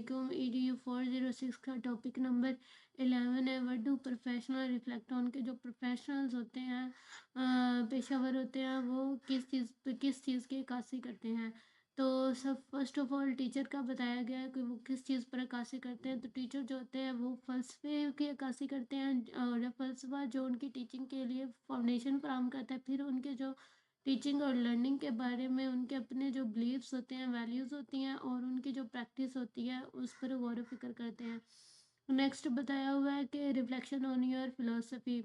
वालेकुम। EDU 406 का topic number 11 है, what do professional reflect on. के जो प्रोफेशनल्स होते हैं, पेशेवर होते हैं, वो किस चीज़ की अक्कासी करते हैं। तो सब फर्स्ट ऑफ ऑल टीचर का बताया गया है कि वो किस चीज़ पर अक्कासी करते हैं। तो टीचर जो होते हैं वो फ़लसफ़े की अक्कासी करते हैं, और फ़लसफ़ा जो उनकी टीचिंग के लिए फाउंडेशन फराहम करता है। फिर उनके जो टीचिंग और लर्निंग के बारे में उनके अपने जो बिलीव्स होते हैं, वैल्यूज़ होती हैं, और उनकी जो प्रैक्टिस होती है उस पर गौर व फ़िक्र करते हैं। नेक्स्ट बताया हुआ है कि रिफ्लेक्शन ऑन योर फिलॉसफी,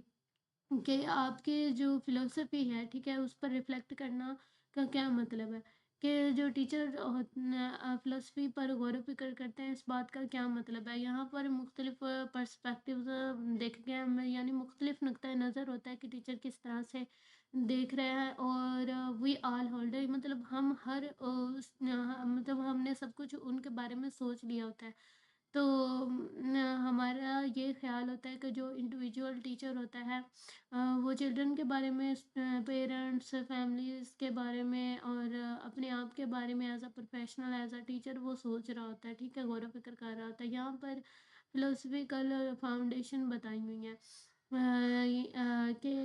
कि आपकी जो फिलॉसफी है, ठीक है, उस पर रिफ्लेक्ट करना का क्या मतलब है। कि जो टीचर फिलॉसफी पर गौर व फ़िक्र करते हैं, इस बात का क्या मतलब है। यहाँ पर मुख्तलिफ पर्सपेक्टिव्स देखे गए हैं, यानी मुख्तलिफ नुक्ता नज़र होता है कि टीचर किस तरह से देख रहे हैं। और वी ऑल होल्ड, मतलब हम हर मतलब हमने सब कुछ उनके बारे में सोच लिया होता है। तो हमारा ये ख्याल होता है कि जो इंडिविजुअल टीचर होता है, वो चिल्ड्रन के बारे में, पेरेंट्स, फैमिलीज़ के बारे में, और अपने आप के बारे में as a professional, as a teacher वो सोच रहा होता है, ठीक है, गौर व फिक्र कर रहा होता है। यहाँ पर फिलोसफिकल फाउंडेशन बताई हुई है, कि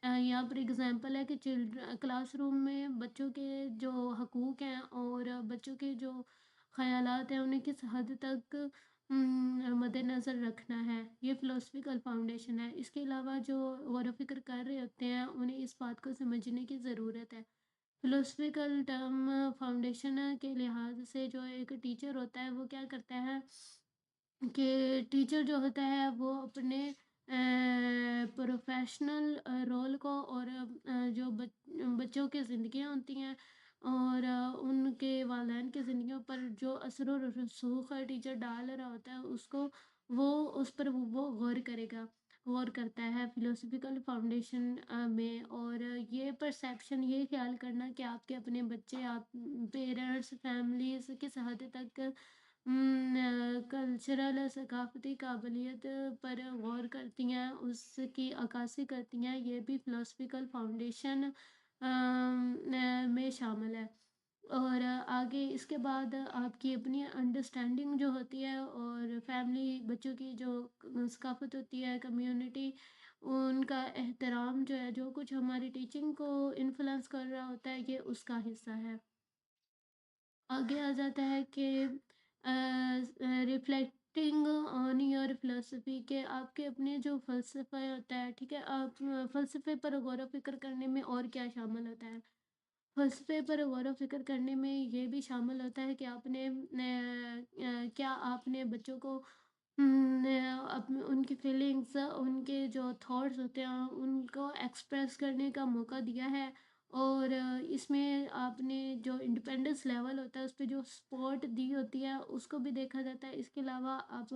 यहाँ पर एग्जांपल है कि चिल्ड्रन क्लासरूम में बच्चों के जो हकूक़ हैं और बच्चों के जो ख़यालात हैं, उन्हें किस हद तक मद्देनज़र रखना है, ये फ़िलोसफिकल फाउंडेशन है। इसके अलावा जो गौर व फ़िक्र कर रहे होते हैं, उन्हें इस बात को समझने की ज़रूरत है। फ़िलोसफिकल टर्म फाउंडेशन के लिहाज से जो एक टीचर होता है, वो क्या करता है कि टीचर जो होता है वो अपने प्रोफेशनल रोल को, और जो बच्चों की ज़िंदगियाँ होती हैं, और उनके वालिदैन की ज़िंदगियों पर जो असर और रसूख टीचर डाल रहा होता है, उसको वो उस पर वो गौर करेगा, गौर करता है फ़िलोसफिकल फाउंडेशन में। और ये परसेप्शन, ये ख्याल करना कि आपके अपने बच्चे, आप पेरेंट्स, फैमिलीज़ किस हद तक कल्चरल सकाफ़ती काबिलियत पर गौर करती हैं, उसकी अक्कासी करती हैं, ये भी फ़िलोसफिकल फाउंडेशन में शामिल है। और आगे इसके बाद आपकी अपनी अंडरस्टैंडिंग जो होती है, और फैमिली, बच्चों की जो सकाफ़त होती है, कम्युनिटी, उनका एहतराम जो है, जो कुछ हमारी टीचिंग को इन्फ्लुएंस कर रहा होता है, ये उसका हिस्सा है। आगे आ जाता है कि रिफ्लेक्टिंग ऑन योर फिलोसफी, के आपके अपने जो फ़लसफ़ा होता है, ठीक है, आप फ़लसफ़े पर गौर व फ़िक्र करने में और क्या शामिल होता है। फ़लसफ़े पर गौर व फ़िक्र करने में ये भी शामिल होता है कि आपने क्या आपने बच्चों को उनकी फीलिंग्स, उनके जो थॉट्स होते हैं, उनको एक्सप्रेस करने का मौका दिया है। और इसमें आपने जो इंडिपेंडेंस लेवल होता है, उस पे जो सपोर्ट दी होती है, उसको भी देखा जाता है। इसके अलावा आप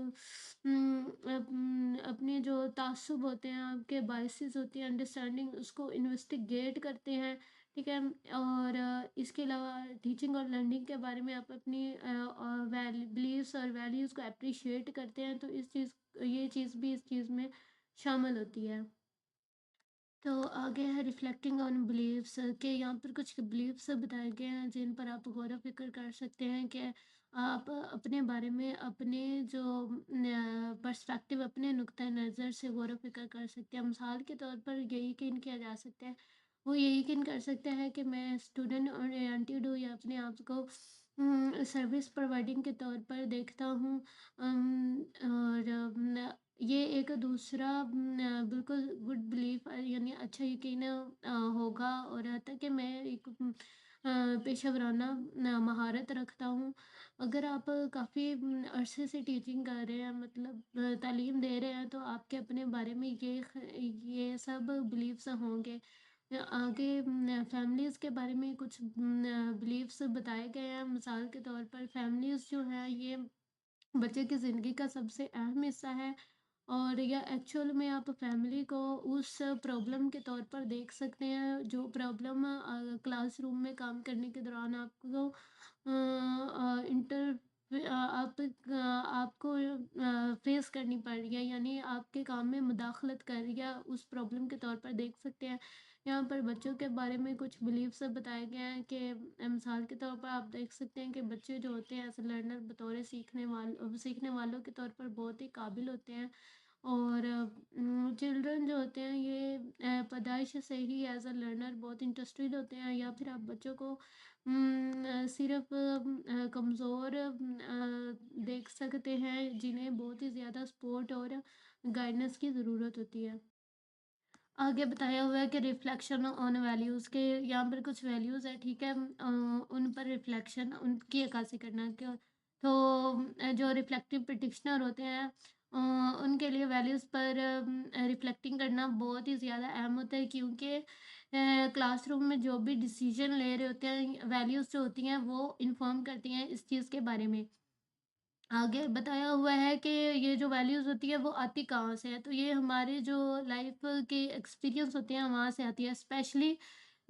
अपने जो तासुब होते हैं, आपके बायसेस होती हैं, अंडरस्टैंडिंग, उसको इन्वेस्टिगेट करते हैं, ठीक है। और इसके अलावा टीचिंग और लर्निंग के बारे में आप अपनी बिलीव्स और वैल्यूज़ को अप्रिशिएट करते हैं, तो ये चीज़ भी इस चीज़ में शामिल होती है। तो आगे है रिफ्लेक्टिंग ऑन बिलीव्स, के यहाँ पर कुछ बिलीव्स बताए गए हैं जिन पर आप गौर व फिक्र कर सकते हैं, कि आप अपने बारे में, अपने जो पर्सपेक्टिव, अपने नुक्ता नज़र से गौर व फिक्र कर सकते हैं। मिसाल के तौर पर यही यकीन किया जा सकता है, वो यही यकीन कर सकता है कि मैं स्टूडेंट ओरिएंटेड हूँ, या अपने आप को सर्विस प्रोवाइडिंग के तौर पर देखता हूँ। और ये एक दूसरा बिल्कुल गुड बिलीफ, यानी अच्छा यकीन होगा, और यहाँ तक कि मैं एक पेशा वराना महारत रखता हूँ। अगर आप काफ़ी अरसे से टीचिंग कर रहे हैं, मतलब तालीम दे रहे हैं, तो आपके अपने बारे में ये सब बिलीव्स होंगे। आगे फैमिलीज़ के बारे में कुछ बिलीव्स बताए गए हैं। मिसाल के तौर पर फैमिलीज़ जो हैं, ये बच्चे की ज़िंदगी का सबसे अहम हिस्सा है। और या एक्चुअल में आप फैमिली को उस प्रॉब्लम के तौर पर देख सकते हैं, जो प्रॉब्लम क्लासरूम में काम करने के दौरान आपको इंटर आपको फेस करनी पड़ रही है, यानी आपके काम में मुदाखलत कर रही है, उस प्रॉब्लम के तौर पर देख सकते हैं। यहाँ पर बच्चों के बारे में कुछ बिलीफ्स बताए गए हैं कि मिसाल के तौर पर आप देख सकते हैं कि बच्चे जो होते हैं एज अ लर्नर बतौर सीखने वालों के तौर पर बहुत ही काबिल होते हैं। और चिल्ड्रन जो होते हैं ये पैदाइश से ही एज अ लर्नर बहुत इंटरेस्टेड होते हैं, या फिर आप बच्चों को सिर्फ कमज़ोर देख सकते हैं जिन्हें बहुत ही ज़्यादा सपोर्ट और गाइडेंस की ज़रूरत होती है। आगे बताया हुआ है कि रिफ्लेक्शन ऑन वैल्यूज़ के यहाँ पर कुछ वैल्यूज़ है, ठीक है? उन पर रिफ्लेक्शन उनकी अक्कासी करना क्या तो जो रिफ्लेक्टिव प्रैक्टिशनर होते हैं उनके लिए वैल्यूज़ पर रिफ्लेक्टिंग करना बहुत ही ज़्यादा अहम होता है, क्योंकि क्लासरूम में जो भी डिसीजन ले रहे होते हैं वैल्यूज़ जो होती हैं वो इन्फॉर्म करती हैं इस चीज़ के बारे में। आगे बताया हुआ है कि ये जो वैल्यूज़ होती है वो आती कहाँ से है, तो ये हमारे जो लाइफ के एक्सपीरियंस होते हैं वहाँ से आती है। स्पेशली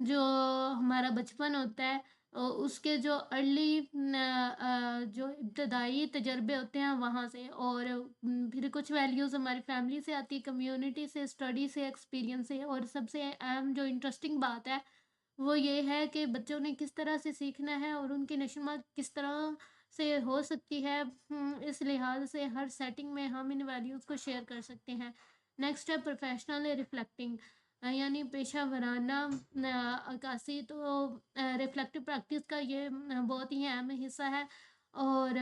जो हमारा बचपन होता है उसके जो अर्ली जो इब्तदाई तजर्बे होते हैं वहाँ से, और फिर कुछ वैल्यूज़ हमारी फैमिली से आती है, कम्युनिटी से, स्टडी से, एक्सपीरियंस से, और सबसे अहम जो इंटरेस्टिंग बात है वो ये है कि बच्चों ने किस तरह से सीखना है और उनकी नशोआत किस तरह से हो सकती है। इस लिहाज से हर सेटिंग में हम इन वैल्यूज़ को शेयर कर सकते हैं। नेक्स्ट है प्रोफेशनल रिफ्लेक्टिंग, यानी पेशा वराना अक्कासी। तो रिफ्लेक्टिव प्रैक्टिस का ये बहुत ही अहम हिस्सा है, और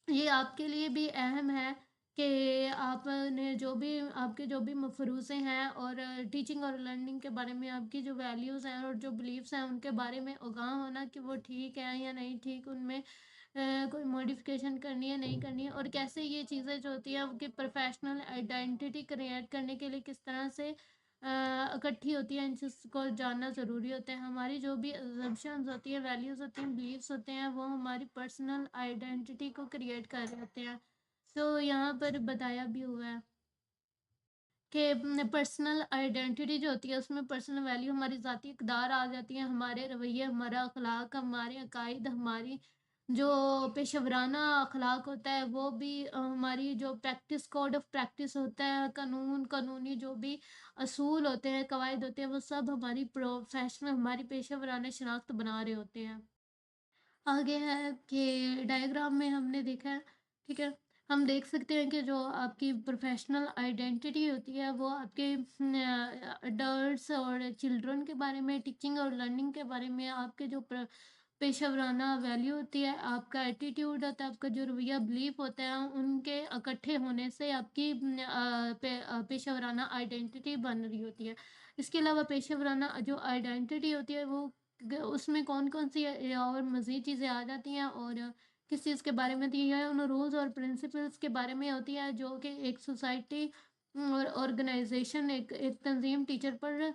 ये आपके लिए भी अहम है कि आपने जो भी आपके जो भी मफ़रूज़े हैं और टीचिंग और लर्निंग के बारे में आपकी जो वैल्यूज़ हैं और जो बिलीफ्स हैं उनके बारे में आगाह होना कि वो ठीक है या नहीं ठीक, उनमें कोई मॉडिफ़िकेशन करनी है नहीं करनी है, और कैसे ये चीज़ें जो होती हैं उनकी प्रोफ़ेशनल आइडेंटिटी क्रिएट करने के लिए किस तरह से इकट्ठी होती है, इन चीज़ को जानना ज़रूरी होता है। हमारी जो भी अज़म्पशन्स होती हैं, वैल्यूज़ होती हैं, बिलीफ्स होते हैं, वो हमारी पर्सनल आइडेंटिटी को क्रिएट कर रहे होते हैं। तो यहाँ पर बताया भी हुआ है कि पर्सनल आइडेंटिटी जो होती है उसमें पर्सनल वैल्यू हमारी ज़ाती इक़दार आ जाती हैं, हमारे रवैये, हमारा अखलाक, हमारे अकायद, हमारी जो पेशेवराना अखलाक होता है वो भी हमारी जो प्रैक्टिस कोड ऑफ प्रैक्टिस होता है, कानूनी जो भी असूल होते हैं, कवायद होते हैं, वो सब हमारी प्रोफेशनल हमारी पेशेवराना शनाख्त बना रहे होते हैं। आगे है कि डायग्राम में हमने देखा है, ठीक है? हम देख सकते हैं कि जो आपकी प्रोफ़ेशनल आइडेंटिटी होती है वो आपके एडल्ट्स और चिल्ड्रन के बारे में, टीचिंग और लर्निंग के बारे में, आपके जो पेशेवराना वैल्यू होती है, आपका एटीट्यूड होता है, आपका जो रवैया बिलीफ होता है, उनके इकट्ठे होने से आपकी पेशेवराना आइडेंटिटी बन रही होती है। इसके अलावा पेशेवराना जो आइडेंटिटी होती है वो उसमें कौन-कौन सी और मज़ीद चीज़ें आ जाती हैं, और किस चीज़ के बारे में होती है, उन रूल्स और प्रिंसिपल्स के बारे में होती है जो कि एक सोसाइटी और ऑर्गेनाइजेशन एक एक तंजीम टीचर पर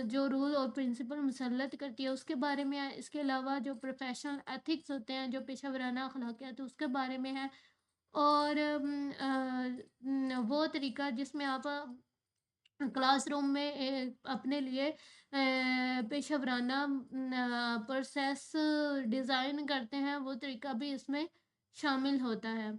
जो रूल और प्रिंसिपल मुसल्लत करती है उसके बारे में है। इसके अलावा जो प्रोफेशनल एथिक्स होते हैं, जो पेशा वराना अखलाकियात उसके बारे में है, और वो तरीका जिसमें आप क्लासरूम में अपने लिए पेशा वराना प्रोसेस डिज़ाइन करते हैं, वो तरीका भी इसमें शामिल होता है।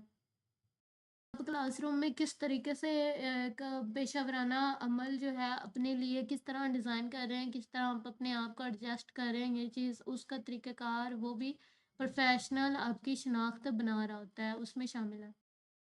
आप क्लासरूम में किस तरीके से एक पेशा वराना अमल जो है अपने लिए किस तरह डिज़ाइन कर रहे हैं, किस तरह आप अपने आप को एडजस्ट कर रहे हैं, ये चीज़ उसका तरीक़ाकार वो भी प्रोफ़ेशनल आपकी शनाख्त बना रहा होता है, उसमें शामिल है।